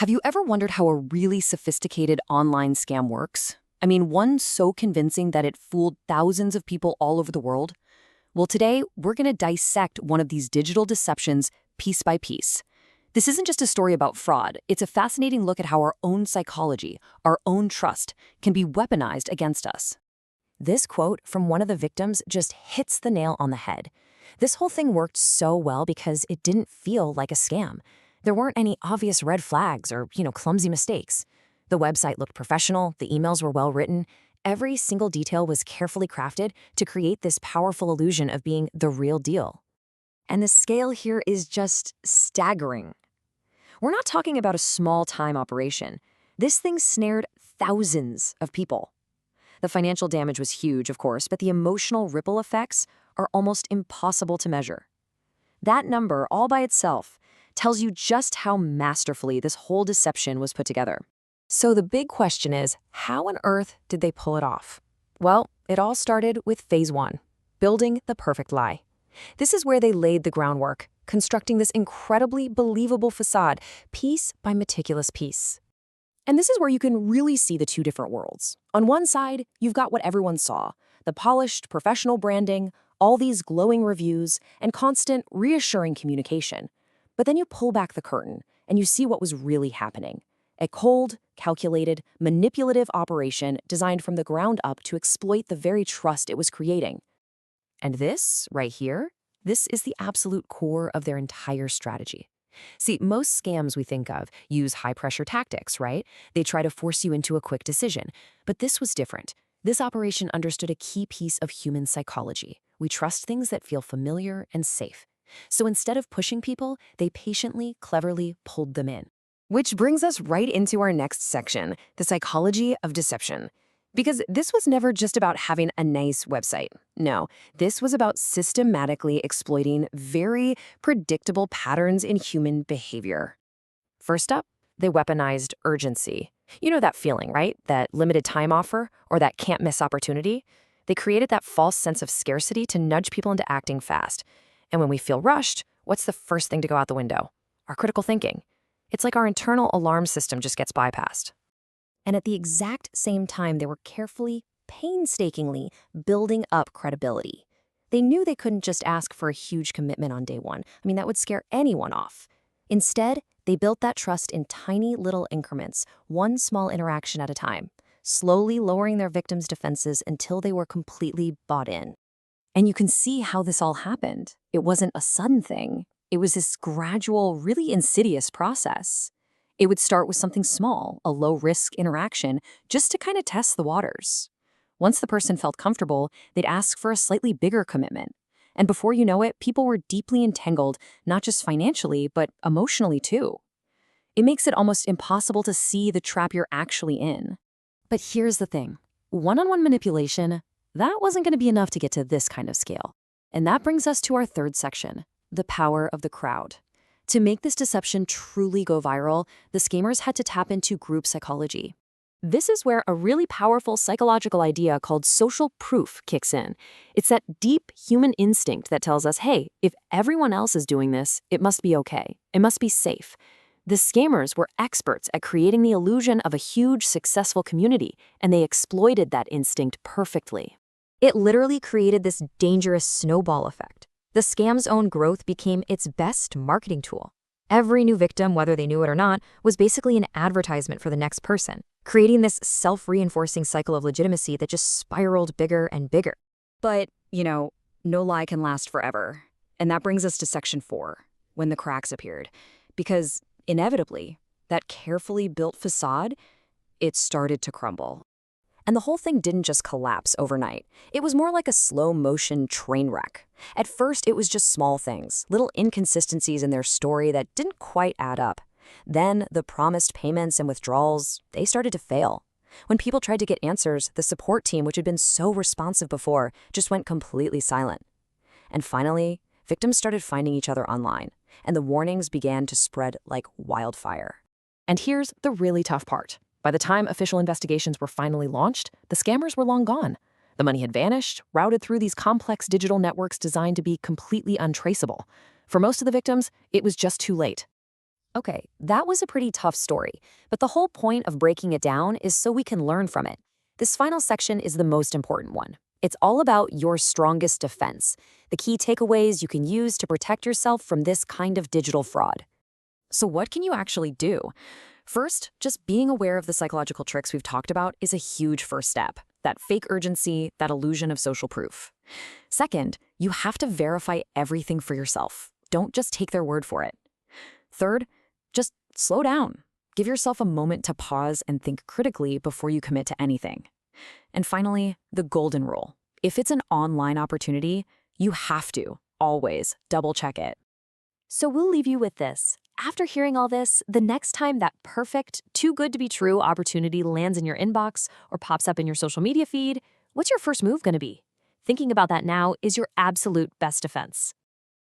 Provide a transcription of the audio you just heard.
Have you ever wondered how a really sophisticated online scam works? I mean, one so convincing that it fooled thousands of people all over the world? Well, today, we're going to dissect one of these digital deceptions piece by piece. This isn't just a story about fraud, it's a fascinating look at how our own psychology, our own trust, can be weaponized against us. This quote from one of the victims just hits the nail on the head. This whole thing worked so well because it didn't feel like a scam. There weren't any obvious red flags or, clumsy mistakes. The website looked professional, the emails were well written. Every single detail was carefully crafted to create this powerful illusion of being the real deal. And the scale here is just staggering. We're not talking about a small-time operation. This thing snared thousands of people. The financial damage was huge, of course, but the emotional ripple effects are almost impossible to measure. That number, all by itself, tells you just how masterfully this whole deception was put together. So the big question is, how on earth did they pull it off? Well, it all started with phase 1, building the perfect lie. This is where they laid the groundwork, constructing this incredibly believable facade, piece by meticulous piece. And this is where you can really see the two different worlds. On one side, you've got what everyone saw, the polished, professional branding, all these glowing reviews, and constant, reassuring communication. But then you pull back the curtain, and you see what was really happening. A cold, calculated, manipulative operation designed from the ground up to exploit the very trust it was creating. And this, right here, this is the absolute core of their entire strategy. See, most scams we think of use high-pressure tactics, right? They try to force you into a quick decision. But this was different. This operation understood a key piece of human psychology. We trust things that feel familiar and safe. So instead of pushing people, they patiently, cleverly pulled them in. Which brings us right into our next section, the psychology of deception. Because this was never just about having a nice website. No, this was about systematically exploiting very predictable patterns in human behavior. First up, they weaponized urgency. You know that feeling, right? That limited time offer or that can't miss opportunity? They created that false sense of scarcity to nudge people into acting fast. And when we feel rushed, what's the first thing to go out the window? Our critical thinking. It's like our internal alarm system just gets bypassed. And at the exact same time, they were carefully, painstakingly building up credibility. They knew they couldn't just ask for a huge commitment on day one. I mean, that would scare anyone off. Instead, they built that trust in tiny little increments, one small interaction at a time, slowly lowering their victims' defenses until they were completely bought in. And you can see how this all happened. It wasn't a sudden thing. It was this gradual, really insidious process. It would start with something small, a low-risk interaction, just to kind of test the waters. Once the person felt comfortable, they'd ask for a slightly bigger commitment. And before you know it, people were deeply entangled, not just financially, but emotionally too. It makes it almost impossible to see the trap you're actually in. But here's the thing. One-on-one manipulation, that wasn't going to be enough to get to this kind of scale. And that brings us to our third section, the power of the crowd. To make this deception truly go viral, the scammers had to tap into group psychology. This is where a really powerful psychological idea called social proof kicks in. It's that deep human instinct that tells us, hey, if everyone else is doing this, it must be okay. It must be safe. The scammers were experts at creating the illusion of a huge, successful community, and they exploited that instinct perfectly. It literally created this dangerous snowball effect. The scam's own growth became its best marketing tool. Every new victim, whether they knew it or not, was basically an advertisement for the next person, creating this self-reinforcing cycle of legitimacy that just spiraled bigger and bigger. But, no lie can last forever. And that brings us to section 4, when the cracks appeared. Because, inevitably, that carefully built facade, it started to crumble. And the whole thing didn't just collapse overnight. It was more like a slow-motion train wreck. At first, it was just small things, little inconsistencies in their story that didn't quite add up. Then, the promised payments and withdrawals, they started to fail. When people tried to get answers, the support team, which had been so responsive before, just went completely silent. And finally, victims started finding each other online, and the warnings began to spread like wildfire. And here's the really tough part. By the time official investigations were finally launched, the scammers were long gone. The money had vanished, routed through these complex digital networks designed to be completely untraceable. For most of the victims, it was just too late. Okay, that was a pretty tough story, but the whole point of breaking it down is so we can learn from it. This final section is the most important one. It's all about your strongest defense, the key takeaways you can use to protect yourself from this kind of digital fraud. So, what can you actually do? First, just being aware of the psychological tricks we've talked about is a huge first step. That fake urgency, that illusion of social proof. Second, you have to verify everything for yourself. Don't just take their word for it. Third, just slow down. Give yourself a moment to pause and think critically before you commit to anything. And finally, the golden rule. If it's an online opportunity, you have to, always, double check it. So we'll leave you with this. After hearing all this, the next time that perfect, too good to be true opportunity lands in your inbox or pops up in your social media feed, what's your first move going to be? Thinking about that now is your absolute best defense.